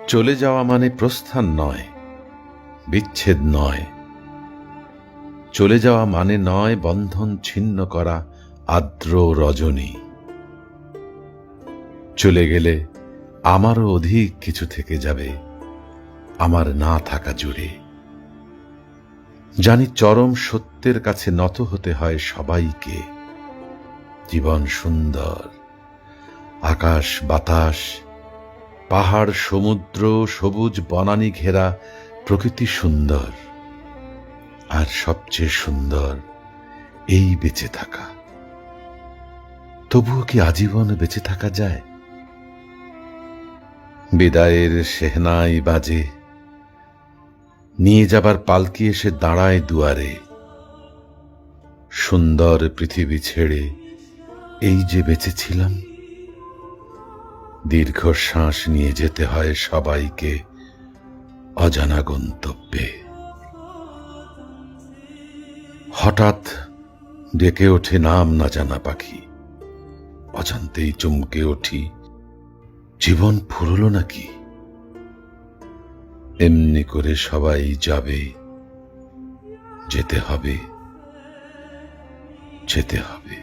চলে যাওয়া মানে প্রস্থান নয়, বিচ্ছেদ নয়। চলে যাওয়া মানে নয় বন্ধন ছিন্ন করা আর্দ্র রজনী। চলে গেলে আমারও অধিক কিছু থেকে যাবে আমার না থাকা জুড়ে। জানি চরম সত্যের কাছে নত হতে হয় সবাইকে। জীবন সুন্দর, আকাশ বাতাস, পাহাড় সমুদ্র, সবুজ বনানী ঘেরা প্রকৃতি সুন্দর। আর সবচেয়ে সুন্দর এই বেঁচে থাকা। তবুও কি আজীবন বেঁচে থাকা যায়? বিদায়ের সেহনাই বাজে, নিয়ে যাবার পালকি এসে দাঁড়ায় দুয়ারে। সুন্দর পৃথিবী ছেড়ে এই যে বেঁচেছিলাম, দীর্ঘ শ্বাস নিয়ে যেতে হয় সবাইকে অজানা গন্তব্যে। হঠাৎ ডেকে ওঠে নাম না জানা পাখি, অজান্তেই চমকে উঠি, জীবন ফুরলো নাকি? এমনি করে সবাই যাবে, যেতে হবে, যেতে হবে।